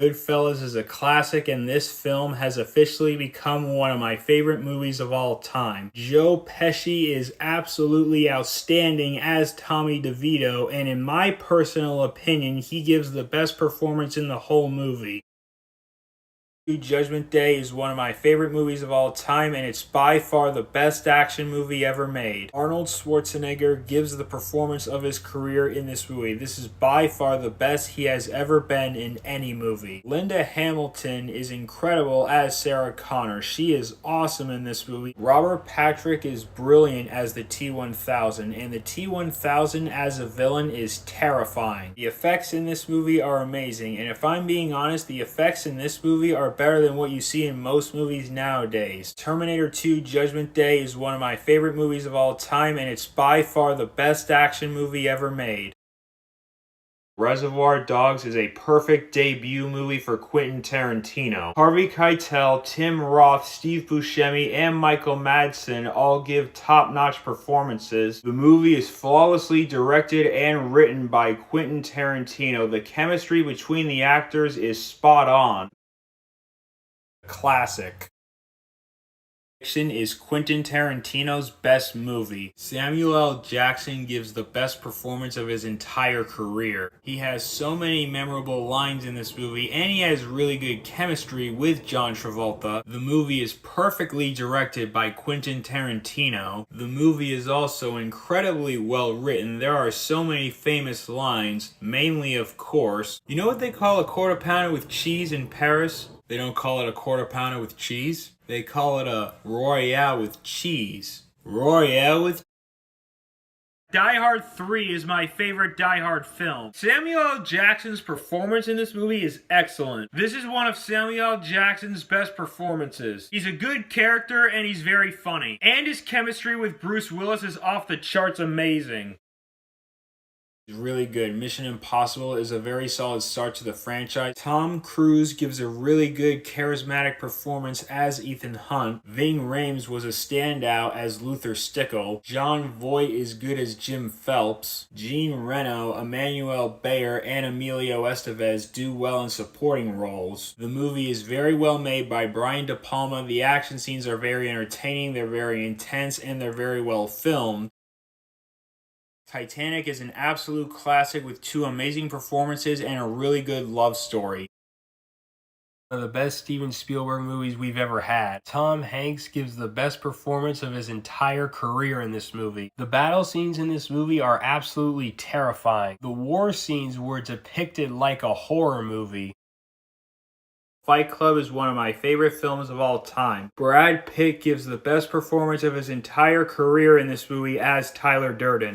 Goodfellas is a classic, and this film has officially become one of my favorite movies of all time. Joe Pesci is absolutely outstanding as Tommy DeVito, and in my personal opinion, he gives the best performance in the whole movie. Judgment Day is one of my favorite movies of all time, and it's by far the best action movie ever made. Arnold Schwarzenegger gives the performance of his career in this movie. This is by far the best he has ever been in any movie. Linda Hamilton is incredible as Sarah Connor. She is awesome in this movie. Robert Patrick is brilliant as the T-1000, and the T-1000 as a villain is terrifying. The effects in this movie are amazing, and if I'm being honest, the effects in this movie are better than what you see in most movies nowadays. Terminator 2 Judgment Day is one of my favorite movies of all time, and it's by far the best action movie ever made. Reservoir Dogs is a perfect debut movie for Quentin Tarantino. Harvey Keitel, Tim Roth, Steve Buscemi, and Michael Madsen all give top-notch performances. The movie is flawlessly directed and written by Quentin Tarantino. The chemistry between the actors is spot on. Classic. Fiction is Quentin Tarantino's best movie. Samuel L. Jackson gives the best performance of his entire career. He has so many memorable lines in this movie, and he has really good chemistry with John Travolta. The movie is perfectly directed by Quentin Tarantino. The movie is also incredibly well written. There are so many famous lines, mainly of course. You know what they call a quarter pounder with cheese in Paris? They don't call it a quarter pounder with cheese. They call it a Royale with cheese. Royale with Die Hard 3 is my favorite Die Hard film. Samuel L. Jackson's performance in this movie is excellent. This is one of Samuel L. Jackson's best performances. He's a good character and he's very funny. And his chemistry with Bruce Willis is off the charts amazing. Really good. Mission Impossible is a very solid start to the franchise. Tom Cruise gives a really good charismatic performance as Ethan Hunt. Ving Rhames was a standout as Luther Stickle. Jon Voight is good as Jim Phelps. Jean Reno, Emmanuel Bayer, and Emilio Estevez do well in supporting roles. The movie is very well made by Brian De Palma. The action scenes are very entertaining, they're very intense, and they're very well filmed. Titanic is an absolute classic with two amazing performances and a really good love story. One of the best Steven Spielberg movies we've ever had. Tom Hanks gives the best performance of his entire career in this movie. The battle scenes in this movie are absolutely terrifying. The war scenes were depicted like a horror movie. Fight Club is one of my favorite films of all time. Brad Pitt gives the best performance of his entire career in this movie as Tyler Durden.